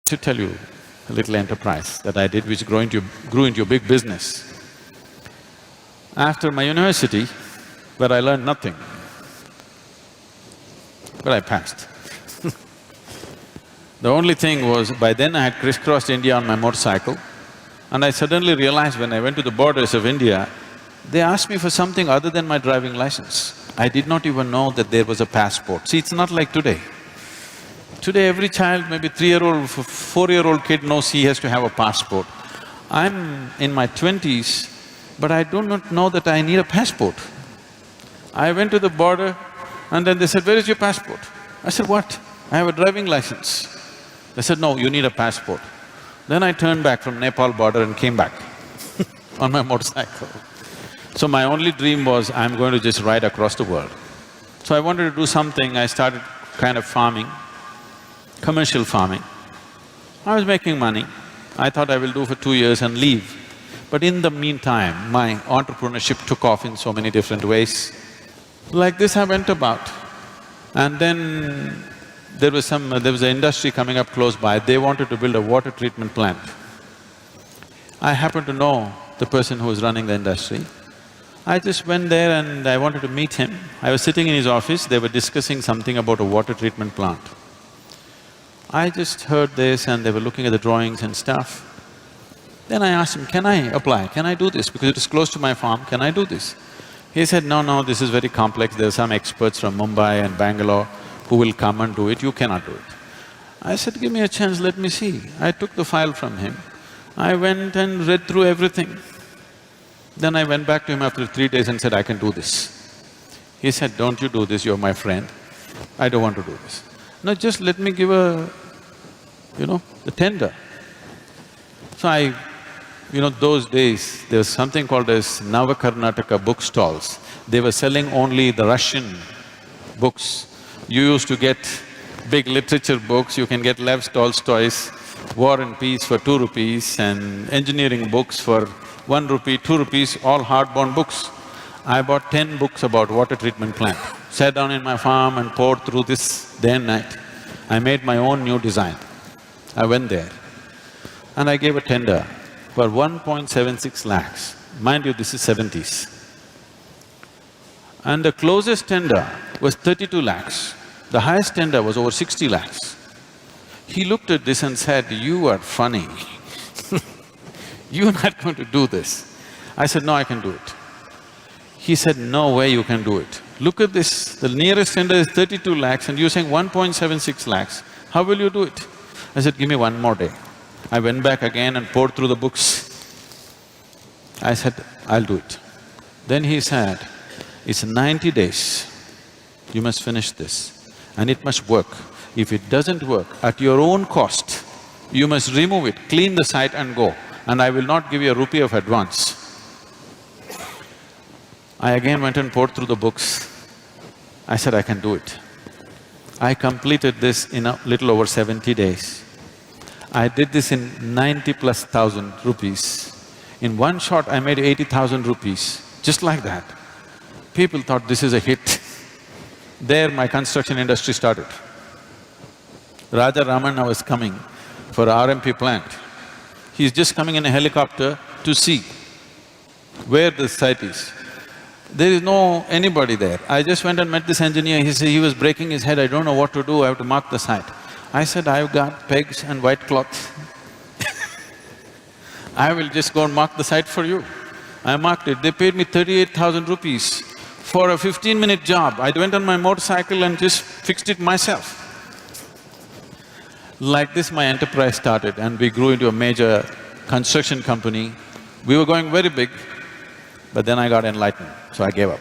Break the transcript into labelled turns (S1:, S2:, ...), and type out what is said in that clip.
S1: To tell you a little enterprise that I did which grew into a big business. After my university, where I learned nothing, but I passed. The only thing was, by then I had crisscrossed India on my motorcycle, and I suddenly realized when I went to the borders of India, they asked me for something other than my driving license. I did not even know that there was a passport. See, it's not like today. Today every child, maybe 3-year-old, 4-year-old kid knows he has to have a passport. I'm in my 20s, but I do not know that I need a passport. I went to the border and then they said, "Where is your passport?" I said, "What? I have a driving license." They said, "No, you need a passport." Then I turned back from Nepal border and came back on my motorcycle. So my only dream was, I'm going to just ride across the world. So I wanted to do something, I started kind of farming, commercial farming. I was making money. I thought I will do for 2 years and leave. But in the meantime, my entrepreneurship took off in so many different ways. Like this I went about. And then there was an industry coming up close by, they wanted to build a water treatment plant. I happened to know the person who was running the industry. I just went there and I wanted to meet him. I was sitting in his office, they were discussing something about a water treatment plant. I just heard this and they were looking at the drawings and stuff. Then I asked him, "Can I apply? Can I do this? Because it is close to my farm, can I do this?" He said, "No, this is very complex, there are some experts from Mumbai and Bangalore who will come and do it, you cannot do it." I said, "Give me a chance, let me see." I took the file from him. I went and read through everything. Then I went back to him after 3 days and said, "I can do this." He said, "Don't you do this, you're my friend. I don't want to do this. No, just let me give the tender." So those days, there was something called as Navakarnataka bookstalls. They were selling only the Russian books. You used to get big literature books, you can get Lev Tolstoy's War and Peace for 2 rupees and engineering books for 1 rupee, 2 rupees, all hardbound books. I bought 10 books about water treatment plant, sat down in my farm and poured through this day and night. I made my own new design. I went there and I gave a tender for 1.76 lakhs. Mind you, this is 70s. And the closest tender was 32 lakhs. The highest tender was over 60 lakhs. He looked at this and said, "You are funny. You're not going to do this." I said, "No, I can do it." He said, "No way you can do it. Look at this, the nearest tender is 32 lakhs and you're saying 1.76 lakhs. How will you do it?" I said, "Give me 1 more day." I went back again and poured through the books. I said, "I'll do it." Then he said, "It's 90 days, you must finish this and it must work. If it doesn't work, at your own cost, you must remove it, clean the site and go, and I will not give you a rupee of advance." I again went and poured through the books. I said, "I can do it." I completed this in a little over 70 days. I did this in 90,000+ rupees. In one shot, I made 80,000 rupees, just like that. People thought this is a hit. There my construction industry started. Raja Ramanna was coming for RMP plant. He's just coming in a helicopter to see where the site is. There is no anybody there. I just went and met this engineer, he was breaking his head, "I don't know what to do, I have to mark the site." I said, "I've got pegs and white cloth. I will just go and mark the site for you." I marked it, they paid me 38,000 rupees for a 15-minute job. I went on my motorcycle and just fixed it myself. Like this my enterprise started and we grew into a major construction company. We were going very big, but then I got enlightened, so I gave up.